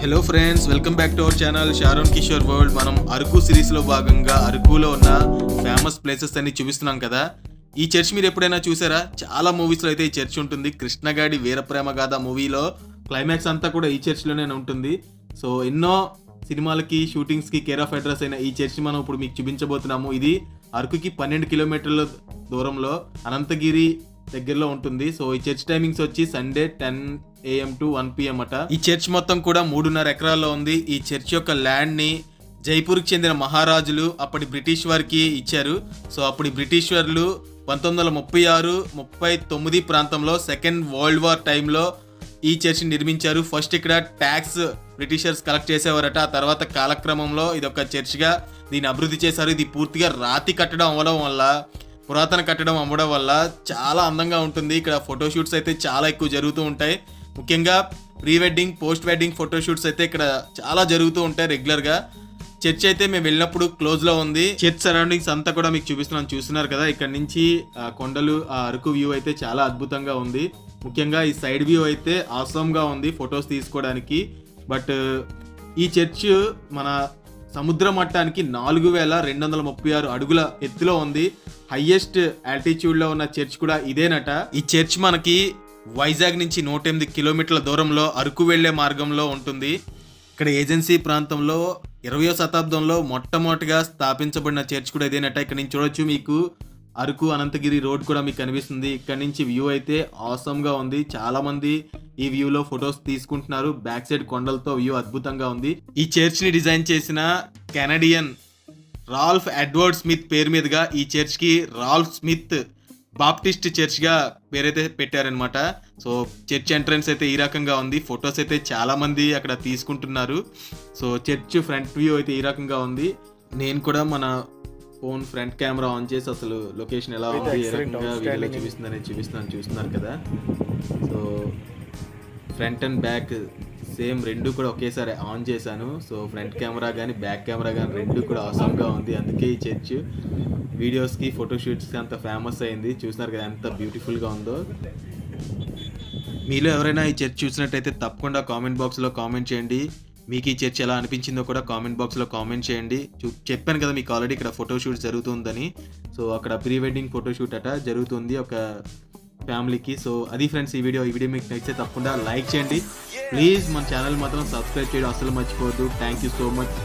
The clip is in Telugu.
Hello friends, welcome back to our channel Sharon Kishore world. మనం అరకు సిరీస్లో భాగంగా అరకులో ఉన్న ఫేమస్ ప్లేసెస్ అన్ని చూపిస్తున్నాం కదా. ఈ చర్చ్ మీరు ఎప్పుడైనా చూసారా? చాలా మూవీస్లో అయితే ఈ చర్చ్ ఉంటుంది. కృష్ణగాడి వీరప్రేమ గాథ మూవీలో క్లైమాక్స్ అంతా కూడా ఈ చర్చ్లోనే ఉంటుంది. సో ఎన్నో సినిమాలకి షూటింగ్స్కి కేర్ ఆఫ్ అడ్రస్ అయిన ఈ చర్చ్ మనం ఇప్పుడు మీకు చూపించబోతున్నాము. ఇది అరకుకి 12 కిలోమీటర్ల దూరంలో అనంతగిరి దగ్గరలో ఉంటుంది. సో ఈ చర్చ్ టైమింగ్స్ వచ్చి సండే 10 AM to 1 PM అట. ఈ చర్చ్ మొత్తం కూడా 3.5 ఎకరాల్లో ఉంది. ఈ చర్చ్ యొక్క ల్యాండ్ ని జైపూర్కి చెందిన మహారాజులు అప్పటి బ్రిటిష్ వారికి ఇచ్చారు. సో అప్పుడు బ్రిటిష్ వారు 1936-39 ప్రాంతంలో సెకండ్ వరల్డ్ వార్ టైంలో ఈ చర్చ్ నిర్మించారు. ఫస్ట్ ఇక్కడ ట్యాక్స్ బ్రిటిషర్స్ కలెక్ట్ చేసేవారట. ఆ తర్వాత కాలక్రమంలో ఇది ఒక చర్చ్గా దీన్ని అభివృద్ధి చేశారు. ఇది పూర్తిగా రాతి కట్టడం అవ్వడం వల్ల, పురాతన కట్టడం అవ్వడం వల్ల చాలా అందంగా ఉంటుంది. ఇక్కడ ఫోటోషూట్స్ అయితే చాలా ఎక్కువ జరుగుతూ ఉంటాయి. ముఖ్యంగా pre wedding, post wedding photoshoots అయితే ఇక్కడ చాలా జరుగుతూ ఉంటాయి రెగ్యులర్గా. చర్చ్ అయితే మేము వెళ్ళినప్పుడు క్లోజ్లో ఉంది. చర్చ్ సరౌండింగ్స్ అంతా కూడా మీకు చూస్తున్నారు కదా. ఇక్కడ నుంచి కొండలు, ఆ అరకు వ్యూ అయితే చాలా అద్భుతంగా ఉంది. ముఖ్యంగా ఈ సైడ్ వ్యూ అయితే ఆసమ్గా ఉంది ఫొటోస్ తీసుకోవడానికి. బట్ ఈ చర్చ్ మన సముద్ర మట్టానికి 4236 అడుగుల ఎత్తులో ఉంది. హైయెస్ట్ ఆల్టిట్యూడ్లో ఉన్న చర్చ్ కూడా ఇదేనట. ఈ చర్చ్ మనకి వైజాగ్ నుంచి 108 కిలోమీటర్ల దూరంలో అరకు వెళ్లే మార్గంలో ఉంటుంది. ఇక్కడ ఏజెన్సీ ప్రాంతంలో 20వ శతాబ్దంలో మొట్టమొదటిగా స్థాపించబడిన చర్చ్ కూడా ఇదేనట. ఇక్కడ నుంచి చూడొచ్చు, మీకు అరకు అనంతగిరి రోడ్ కూడా మీకు కనిపిస్తుంది. ఇక్కడ నుంచి వ్యూ అయితే ఆసమ్గా ఉంది. చాలా మంది ఈ వ్యూలో ఫొటోస్ తీసుకుంటున్నారు. బ్యాక్ సైడ్ కొండలతో వ్యూ అద్భుతంగా ఉంది. ఈ చర్చ్ ని డిజైన్ చేసిన కెనడియన్ రాల్ఫ్ ఎడ్వర్డ్ స్మిత్ పేరు మీదుగా ఈ చర్చ్ కి రాల్ఫ్ స్మిత్ బాప్టిస్ట్ చర్చ్ గా పేరైతే పెట్టారనమాట. సో చర్చ్ ఎంట్రన్స్ అయితే ఈ రకంగా ఉంది. ఫొటోస్ అయితే చాలా మంది అక్కడ తీసుకుంటున్నారు. సో చర్చ్ ఫ్రంట్ వ్యూ అయితే ఈ రకంగా ఉంది. నేను కూడా మన ఫోన్ ఫ్రంట్ కెమెరా ఆన్ చేసి అసలు లొకేషన్ ఎలా ఉంది, ఏ రకంగా వీడియోలో చూస్తున్నారు కదా. So front and back same రెండు కూడా ఒకేసారి ఆన్ చేశాను. సో ఫ్రంట్ కెమెరా కానీ బ్యాక్ కెమెరా కానీ రెండు కూడా ఆసమ్గా ఉంది. అందుకే ఈ చర్చ్ వీడియోస్కి, ఫోటోషూట్స్కి అంత ఫేమస్ అయింది. చూస్తున్నారు కదా ఎంత బ్యూటిఫుల్గా ఉందో. మీలో ఎవరైనా ఈ చర్చ్ చూసినట్టయితే తప్పకుండా కామెంట్ బాక్స్లో కామెంట్ చేయండి. మీకు ఈ చర్చ్ ఎలా అనిపించిందో కూడా కామెంట్ బాక్స్లో కామెంట్ చేయండి. చెప్పాను కదా మీకు ఆల్రెడీ ఇక్కడ ఫోటోషూట్ జరుగుతుందని. సో అక్కడ ప్రీ వెడ్డింగ్ ఫోటోషూట్ అట జరుగుతుంది ఒక ఫ్యామిలీకి. సో అది ఫ్రెండ్స్ ఈ వీడియో మీకు నచ్చితే తప్పకుండా లైక్ చేయండి. ప్లీజ్ మన ఛానల్ మాత్రం సబ్స్క్రైబ్ చేయడం అసలు మర్చిపోవద్దు. Thank you so much.